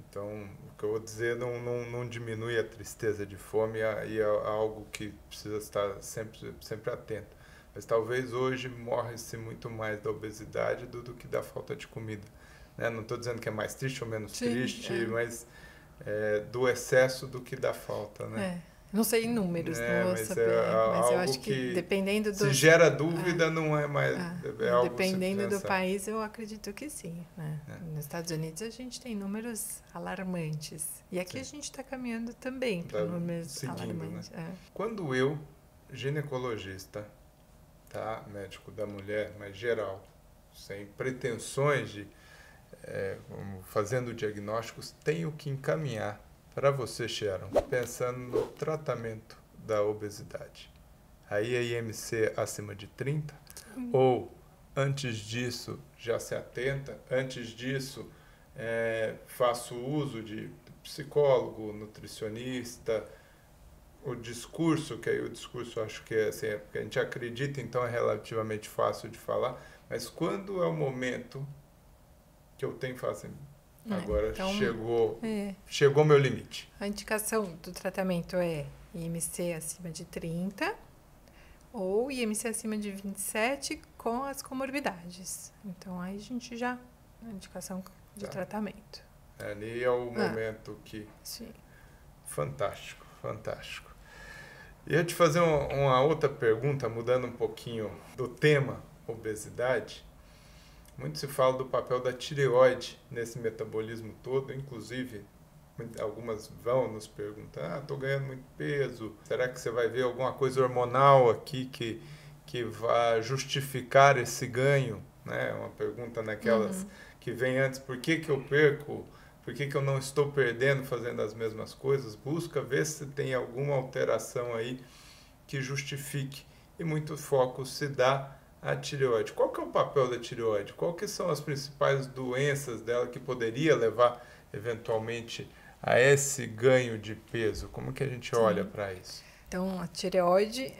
Então, o que eu vou dizer não diminui a tristeza de fome e é algo que precisa estar sempre atento. Mas talvez hoje morre-se muito mais da obesidade do que da falta de comida. Né? Não estou dizendo que é mais triste ou menos triste, mas do excesso do que da falta, né? Não sei em números, não vou saber, mas eu acho que dependendo do... Se gera dúvida, não é mais... algo dependendo do país, eu acredito que sim. Né? Nos Estados Unidos a gente tem números alarmantes. E aqui a gente está caminhando também para números alarmantes. Né? Quando eu, ginecologista, médico da mulher, mas geral, sem pretensões de... fazendo diagnósticos, tenho que encaminhar para você, Sharon, pensando no tratamento da obesidade. Aí a IMC acima de 30, ou antes disso já se atenta, antes disso faço uso de psicólogo, nutricionista, o discurso, que aí o discurso acho que assim, porque a gente acredita, então é relativamente fácil de falar, mas quando é o momento que eu tenho que falar assim, agora então, chegou meu limite. A indicação do tratamento é IMC acima de 30 ou IMC acima de 27 com as comorbidades. Então, aí a gente já... A indicação de tratamento. Ali é o momento que... Sim. Fantástico, fantástico. E eu te fazer uma outra pergunta, mudando um pouquinho do tema obesidade. Muito se fala do papel da tireoide nesse metabolismo todo, inclusive algumas vão nos perguntar, estou ganhando muito peso, será que você vai ver alguma coisa hormonal aqui que vai justificar esse ganho? Né? Uma pergunta naquelas que vem antes, por que eu perco? Por que eu não estou perdendo fazendo as mesmas coisas? Busca ver se tem alguma alteração aí que justifique. E muito foco se dá a tireoide. Qual que é o papel da tireoide? Qual que são as principais doenças dela que poderia levar, eventualmente, a esse ganho de peso? Como que a gente olha para isso? Então, a tireoide,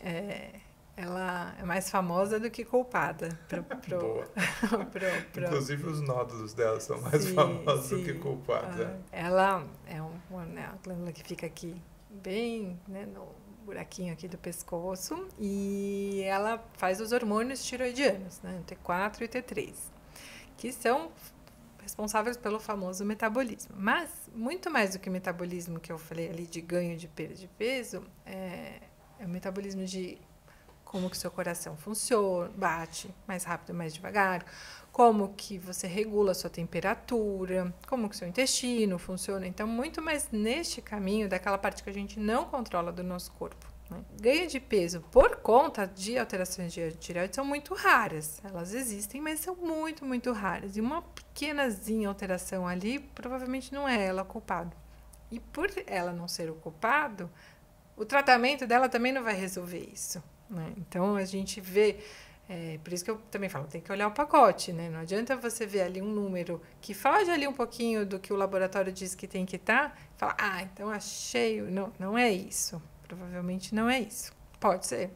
ela é mais famosa do que culpada. Inclusive, os nódulos dela são mais famosos do que culpados. Ela é uma glândula que fica aqui bem, né, no buraquinho aqui do pescoço, e ela faz os hormônios tiroidianos, né, o T4 e o T3, que são responsáveis pelo famoso metabolismo. Mas, muito mais do que o metabolismo que eu falei ali de ganho de perda de peso, é o metabolismo de como que seu coração funciona, bate mais rápido, mais devagar, como que você regula a sua temperatura, como que seu intestino funciona. Então, muito mais neste caminho daquela parte que a gente não controla do nosso corpo. Né? Ganho de peso por conta de alterações de tireoide são muito raras. Elas existem, mas são muito, muito raras. E uma pequenazinha alteração ali, provavelmente não é ela o culpado. E por ela não ser o culpado, o tratamento dela também não vai resolver isso. Né? Então, a gente vê... por isso que eu também falo, tem que olhar o pacote, né? Não adianta você ver ali um número que foge ali um pouquinho do que o laboratório diz que tem que estar, e falar, então achei... Não, não é isso. Provavelmente não é isso. Pode ser?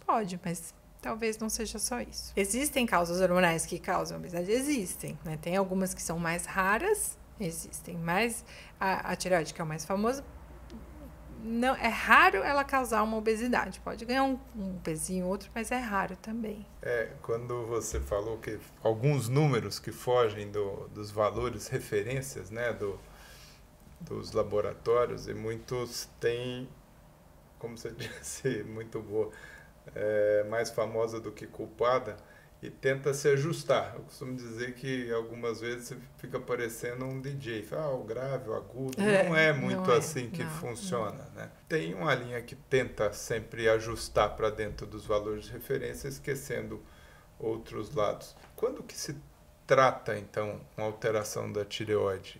Pode, mas talvez não seja só isso. Existem causas hormonais que causam obesidade? Existem, né? Tem algumas que são mais raras, existem, mas a tireoide, que é o mais famoso, não, é raro ela causar uma obesidade. Pode ganhar um pezinho, outro, mas é raro também. Quando você falou que alguns números que fogem dos valores referências, né, dos laboratórios, e muitos têm, como você disse, muito boa, mais famosa do que culpada, e tenta se ajustar. Eu costumo dizer que algumas vezes você fica parecendo um DJ. O grave, o agudo. Não é muito assim que funciona. Né? Tem uma linha que tenta sempre ajustar para dentro dos valores de referência, esquecendo outros lados. Quando que se trata, então, uma alteração da tireoide?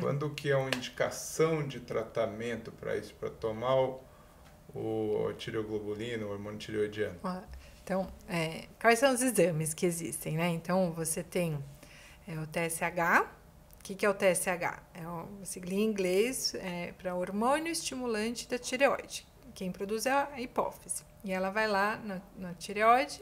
Quando que é uma indicação de tratamento para isso, para tomar o tireoglobulina, o hormônio tireoidiano? Então, quais são os exames que existem, né? Então, você tem o TSH. O que é o TSH? É uma sigla em inglês para hormônio estimulante da tireoide. Quem produz é a hipófise. E ela vai lá na tireoide,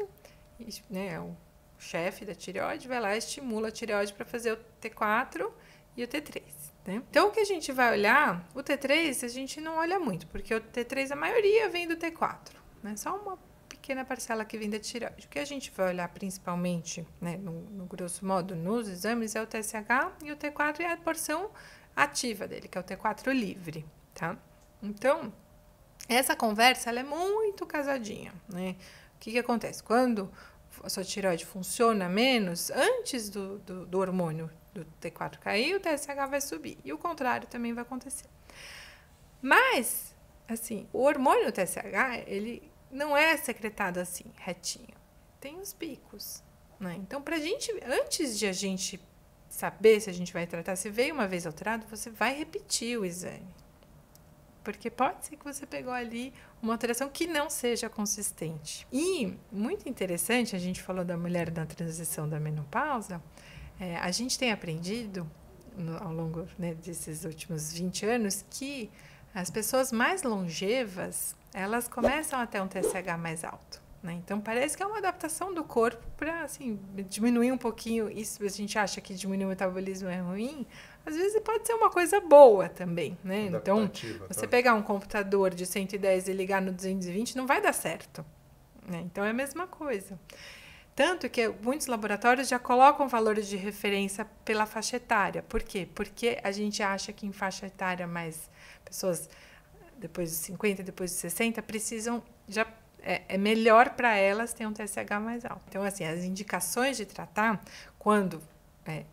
né? O chefe da tireoide vai lá e estimula a tireoide para fazer o T4 e o T3. Né? Então, o que a gente vai olhar, o T3 a gente não olha muito, porque o T3, a maioria vem do T4. Né? Só uma pequena parcela que vem da tireoide. O que a gente vai olhar principalmente, né, no grosso modo, nos exames, é o TSH e o T4 e a porção ativa dele, que é o T4 livre, tá? Então, essa conversa, ela é muito casadinha, né? O que acontece? Quando a sua tireoide funciona menos, antes do hormônio do T4 cair, o TSH vai subir. E o contrário também vai acontecer. Mas, assim, o hormônio TSH, ele não é secretado assim, retinho. Tem os picos, né? Então, pra gente, antes de a gente saber se a gente vai tratar, se veio uma vez alterado, você vai repetir o exame. Porque pode ser que você pegou ali uma alteração que não seja consistente. E, muito interessante, a gente falou da mulher na transição da menopausa, a gente tem aprendido, ao longo, né, desses últimos 20 anos, que as pessoas mais longevas, elas começam a ter um TSH mais alto, né? Então, parece que é uma adaptação do corpo para, assim, diminuir um pouquinho. Isso, a gente acha que diminuir o metabolismo é ruim, às vezes pode ser uma coisa boa também, né? Então, você pegar um computador de 110 e ligar no 220 não vai dar certo, né? Então, é a mesma coisa. Tanto que muitos laboratórios já colocam valores de referência pela faixa etária. Por quê? Porque a gente acha que em faixa etária mais pessoas depois de 50, depois de 60, precisam, já é melhor para elas ter um TSH mais alto. Então, assim, as indicações de tratar, quando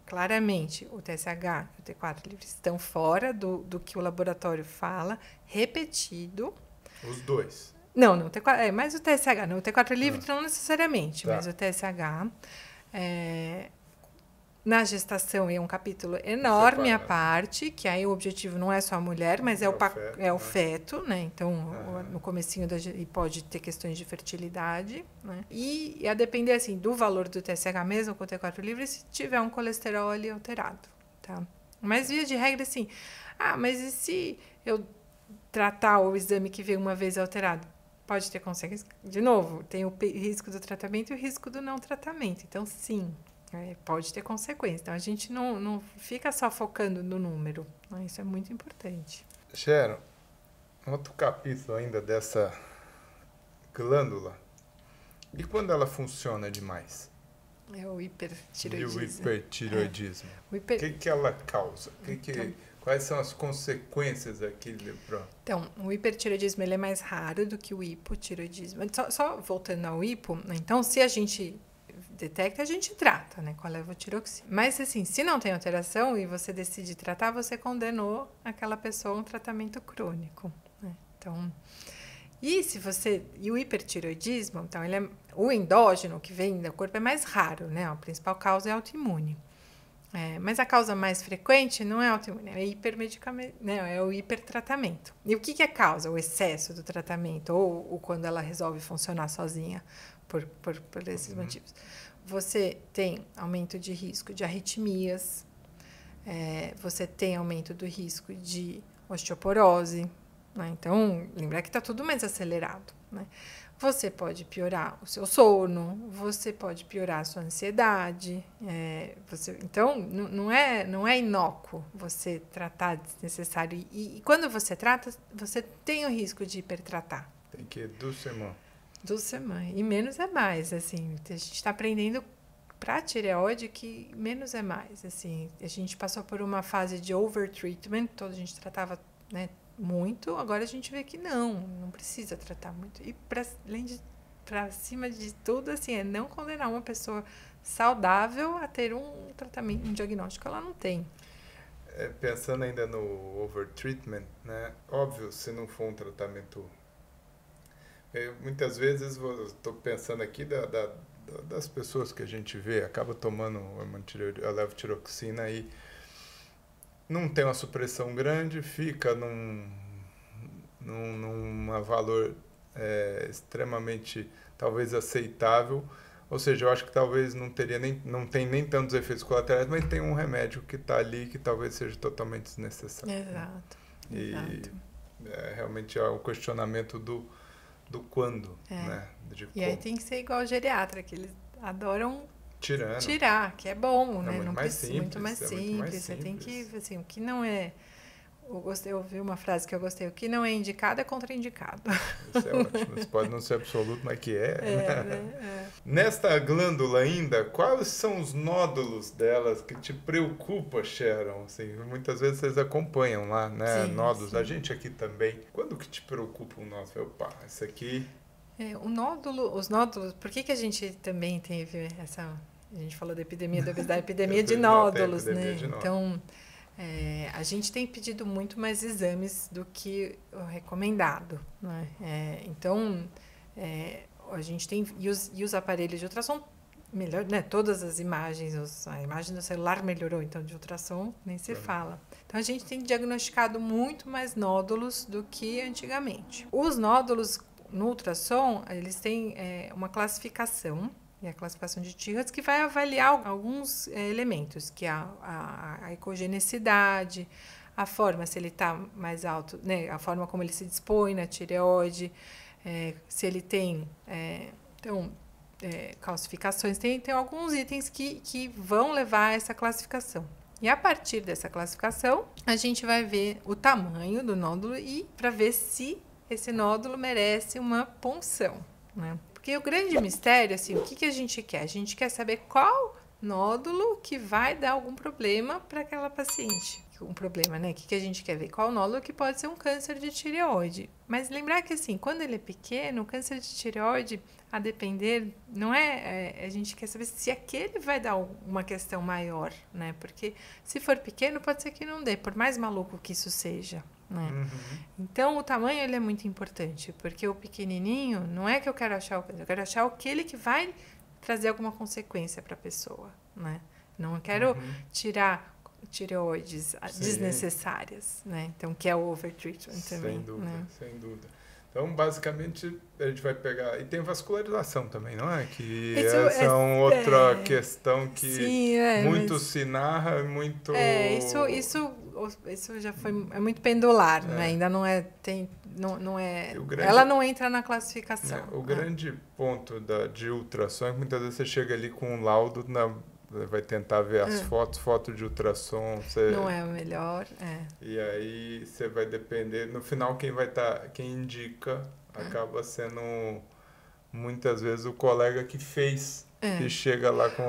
claramente o TSH e o T4 livre estão fora do que o laboratório fala, repetido. Os dois. Não, T4, mas o TSH, não, o T4 livre não necessariamente, tá. Mas o TSH, na gestação é um capítulo enorme à parte, que aí o objetivo não é só a mulher, mas é o feto, né? Então, no comecinho e pode ter questões de fertilidade, né? E a depender, assim, do valor do TSH mesmo, com o T4 livre, se tiver um colesterol ali alterado, tá? Mas, via de regra, assim, mas e se eu tratar o exame que veio uma vez alterado? Pode ter consequências. De novo, tem o risco do tratamento e o risco do não tratamento. Então, sim, pode ter consequências. Então, a gente não fica só focando no número. Né? Isso é muito importante. Sharon, outro capítulo ainda dessa glândula. E quando ela funciona demais? É o hipertireoidismo. E o hipertireoidismo. O que ela causa? Quais são as consequências aqui? Então, o hipertireoidismo ele é mais raro do que o hipotireoidismo. Só voltando ao hipo, então, se a gente detecta, a gente trata, né, com a levotiroxina. Mas, assim, se não tem alteração e você decide tratar, você condenou aquela pessoa a um tratamento crônico, né? Então, e o hipertireoidismo, então, o endógeno que vem do corpo é mais raro, né? A principal causa é autoimune. Mas a causa mais frequente não é autoimune, é hipermedicamento, né? É o hipertratamento. E o que é causa? O excesso do tratamento ou quando ela resolve funcionar sozinha por esses motivos. Você tem aumento de risco de arritmias, você tem aumento do risco de osteoporose, né? Então, lembrar que está tudo mais acelerado, né? Você pode piorar o seu sono, você pode piorar a sua ansiedade. Então, não é inócuo você tratar desnecessário. E quando você trata, você tem o risco de hipertratar. Tem que ir Dulcemã. E menos é mais. Assim, a gente está aprendendo para a tireoide que menos é mais. Assim, a gente passou por uma fase de overtreatment, a gente tratava, né, muito, agora a gente vê que não precisa tratar muito. E para cima de tudo, assim, é não condenar uma pessoa saudável a ter um tratamento, um diagnóstico que ela não tem. Pensando ainda no overtreatment, né? Óbvio, se não for um tratamento... muitas vezes, estou pensando aqui das pessoas que a gente vê, acaba tomando a levotiroxina e não tem uma supressão grande, fica num valor extremamente, talvez, aceitável. Ou seja, eu acho que talvez não tem nem tantos efeitos colaterais, mas tem um remédio que está ali que talvez seja totalmente desnecessário. Exato. Realmente é o questionamento do quando, né? Aí tem que ser igual ao geriatra, que eles adoram tirar, que é bom, né? Muito mais simples. Você tem que, assim, o que não é Eu ouvi uma frase que eu gostei: o que não é indicado é contraindicado. Isso é ótimo. Isso pode não ser absoluto, mas que é. Né? Nesta glândula ainda, quais são os nódulos delas que te preocupam, Sharon? Assim, muitas vezes vocês acompanham lá, né? Sim, Nódulos. sim. A gente aqui também. Quando que te preocupa um nódulo? Opa, esse aqui... Os nódulos, por que a gente também teve essa... A gente falou da epidemia da obesidade, epidemia de nódulos, né? Então, a gente tem pedido muito mais exames do que o recomendado, né? Então, a gente tem... E os aparelhos de ultrassom, melhor, né? Todas as imagens, a imagem do celular melhorou, então de ultrassom nem se fala. Então, a gente tem diagnosticado muito mais nódulos do que antigamente. Os nódulos no ultrassom, eles têm uma classificação, e a classificação de Tillotson, que vai avaliar alguns elementos, que é a ecogenicidade, a forma, se ele está mais alto, né, a forma como ele se dispõe na tireoide, se ele tem calcificações, tem alguns itens que vão levar a essa classificação. E a partir dessa classificação, a gente vai ver o tamanho do nódulo e para ver se esse nódulo merece uma punção, né? Porque o grande mistério, assim, o que a gente quer? A gente quer saber qual nódulo que vai dar algum problema para aquela paciente. Um problema, né? O que a gente quer ver? Qual nódulo que pode ser um câncer de tireoide. Mas lembrar que, assim, quando ele é pequeno, o câncer de tireoide, a depender, não a gente quer saber se aquele vai dar uma questão maior, né? Porque se for pequeno, pode ser que não dê, por mais maluco que isso seja. Né? Uhum. Então o tamanho ele é muito importante, porque o pequenininho não é que eu quero achar eu quero achar aquele que vai trazer alguma consequência para a pessoa, né? Não quero tirar tireoides desnecessárias, né? Então que é o overtreatment também. Sem dúvida, né? Sem dúvida. Então, basicamente, a gente vai pegar... E tem vascularização também, não é? Que essa é outra questão que sim, muito se narra, muito... Isso já foi... É muito pendular, né? Ainda não é... ela não entra na classificação. O grande ponto de ultrassom é que muitas vezes você chega ali com um laudo vai tentar ver as foto de ultrassom. Não é o melhor, E aí você vai depender... No final, quem indica acaba sendo muitas vezes o colega que fez. Que chega lá com...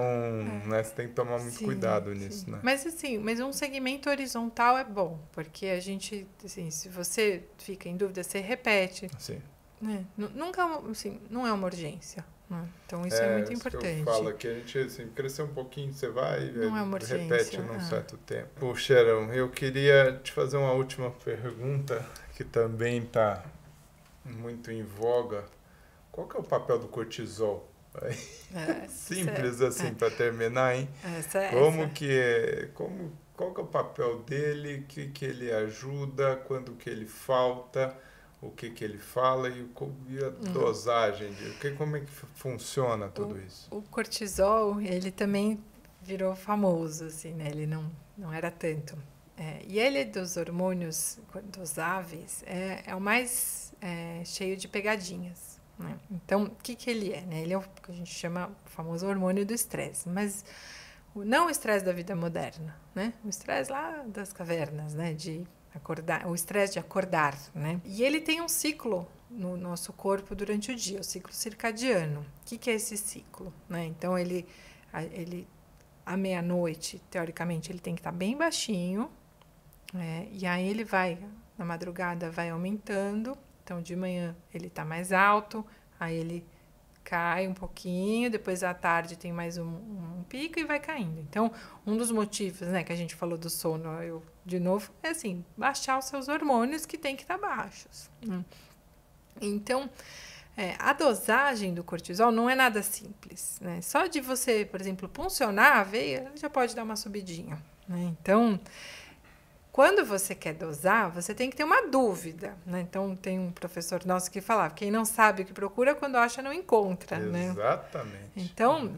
Né, você tem que tomar muito cuidado nisso, né? Mas assim, um segmento horizontal é bom, porque a gente, assim, se você fica em dúvida, você repete. Sim. Né? Nunca, assim, não é uma urgência. Né? Então isso é muito importante. Eu falo que a gente, assim, crescer um pouquinho, você vai e repete num certo tempo. Pô, Sharon, eu queria te fazer uma última pergunta, que também está muito em voga. Qual que é o papel do cortisol? Simples assim para terminar, hein? Qual que é o papel dele? O que ele ajuda? Quando que ele falta? O que ele fala e a dosagem? Como é que funciona tudo isso? O cortisol, ele também virou famoso, assim, né? Ele não era tanto. E ele, dos hormônios dosáveis, é o mais cheio de pegadinhas. Né? Então, o que ele é? Né? Ele é o que a gente chama o famoso hormônio do estresse, mas não o estresse da vida moderna, né? O estresse lá das cavernas, né? De acordar, o estresse de acordar, né? E ele tem um ciclo no nosso corpo durante o dia, o ciclo circadiano. O que é esse ciclo? Né? Então, ele à meia-noite, teoricamente, ele tem que estar bem baixinho, e aí ele na madrugada, vai aumentando. Então, de manhã ele está mais alto, aí ele cai um pouquinho, depois à tarde tem mais um pico e vai caindo. Então, um dos motivos, né, que a gente falou do sono, de novo, é assim, baixar os seus hormônios que tem que estar baixos. Né? Então, a dosagem do cortisol não é nada simples. Né? Só de você, por exemplo, puncionar a veia, já pode dar uma subidinha. Né? Então... Quando você quer dosar, você tem que ter uma dúvida, né? Então, tem um professor nosso que falava, quem não sabe o que procura, quando acha, não encontra. Exatamente. Né? Então,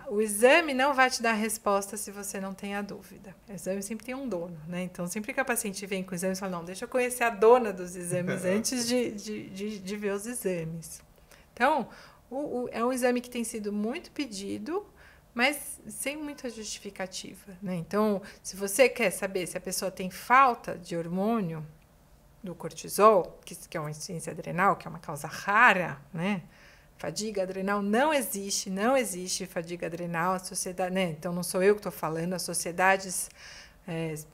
o exame não vai te dar a resposta se você não tem a dúvida. O exame sempre tem um dono, né? Então, sempre que a paciente vem com o exame, você fala, não, deixa eu conhecer a dona dos exames antes de ver os exames. Então, é um exame que tem sido muito pedido, mas sem muita justificativa, né? Então, se você quer saber se a pessoa tem falta de hormônio do cortisol, que é uma insuficiência adrenal, que é uma causa rara, né? Fadiga adrenal não existe fadiga adrenal, a sociedade, né? Então não sou eu que estou falando, as sociedades,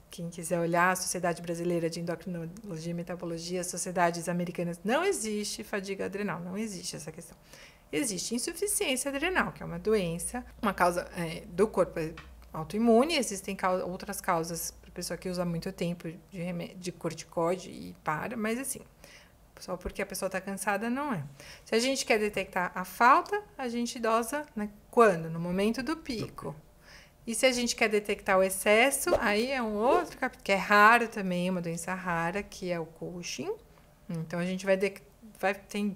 quem quiser olhar, a Sociedade Brasileira de Endocrinologia e Metabologia, as sociedades americanas, não existe fadiga adrenal, não existe essa questão. Existe insuficiência adrenal, que é uma doença, uma causa do corpo autoimune, existem outras causas para pessoa que usa muito tempo de corticoide e para, mas assim, só porque a pessoa está cansada, não é. Se a gente quer detectar a falta, a gente dosa, né? Quando? No momento do pico. E se a gente quer detectar o excesso, aí é um outro capítulo, que é raro também, uma doença rara, que é o Cushing. Então, a gente tem,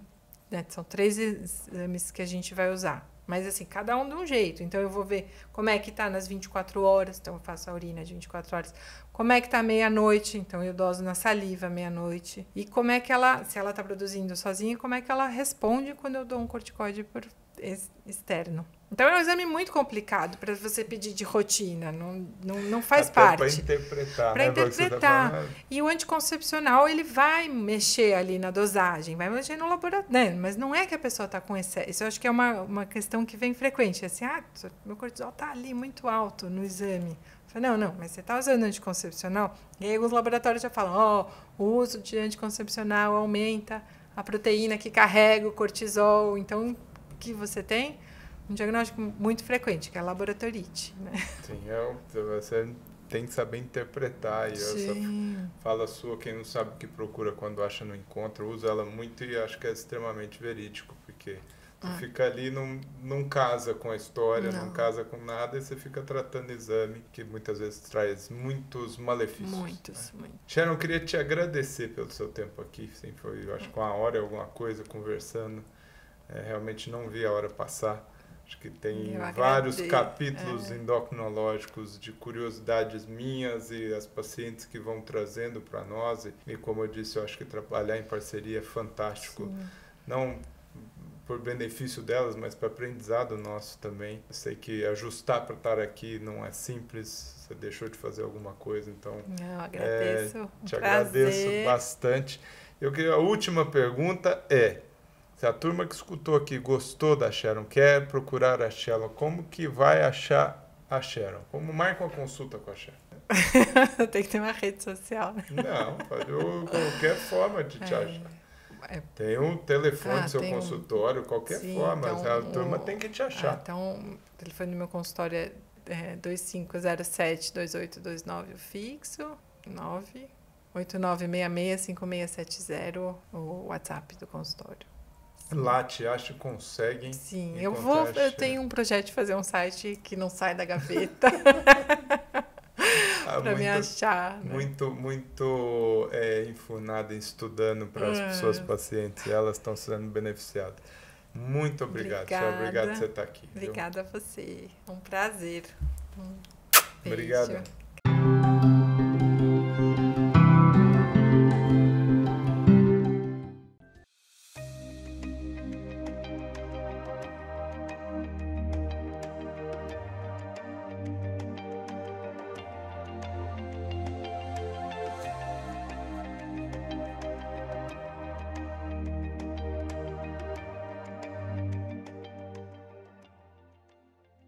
né, são 3 exames que a gente vai usar. Mas, assim, cada um de um jeito. Então, eu vou ver como é que está nas 24 horas. Então, eu faço a urina de 24 horas. Como é que está meia-noite. Então, eu doso na saliva meia-noite. E como é que se ela está produzindo sozinha, como é que ela responde quando eu dou um corticoide externo. Então, é um exame muito complicado para você pedir de rotina. Não faz parte. Para interpretar. Para interpretar. E o anticoncepcional, ele vai mexer ali na dosagem, vai mexer no laboratório. Né? Mas não é que a pessoa está com excesso. Isso eu acho que é uma questão que vem frequente. Assim, meu cortisol está ali muito alto no exame. Eu falo, não, mas você está usando anticoncepcional? E aí os laboratórios já falam, o uso de anticoncepcional aumenta a proteína que carrega o cortisol. Então, o que você tem? Um diagnóstico muito frequente, que é a laboratorite. Né? Sim, você tem que saber interpretar. E essa fala sua, quem não sabe o que procura quando acha não encontra, usa ela muito e acho que é extremamente verídico, porque tu fica ali, não casa com a história, não casa com nada, e você fica tratando exame, que muitas vezes traz muitos malefícios. Muitos. Sharon, eu queria te agradecer pelo seu tempo aqui. Sim, foi, eu acho que 1 hora e alguma coisa conversando. Realmente não vi a hora passar. Acho que tem vários capítulos endocrinológicos de curiosidades minhas e as pacientes que vão trazendo para nós. E como eu disse, eu acho que trabalhar em parceria é fantástico. Sim. Não por benefício delas, mas para aprendizado nosso também. Eu sei que ajustar para estar aqui não é simples. Você deixou de fazer alguma coisa, então... Eu agradeço. Te agradeço bastante. A última pergunta é... Se a turma que escutou aqui gostou da Sharon, quer procurar a Sharon, como que vai achar a Sharon? Como marca uma consulta com a Sharon? Tem que ter uma rede social. Né? Não, pode qualquer forma de te achar. Tem um telefone do seu consultório, qualquer forma. Então, a turma tem que te achar. Então, o telefone do meu consultório é 2507-2829, o fixo, 989665670, o WhatsApp do consultório. Lá te acha, conseguem. Sim, eu tenho um projeto de fazer um site que não sai da gaveta para me achar. Né? Muito enfunada estudando para as suas pacientes e elas estão sendo beneficiadas. Muito obrigado. Obrigado por você estar aqui. Obrigada a você. Um prazer. Obrigado.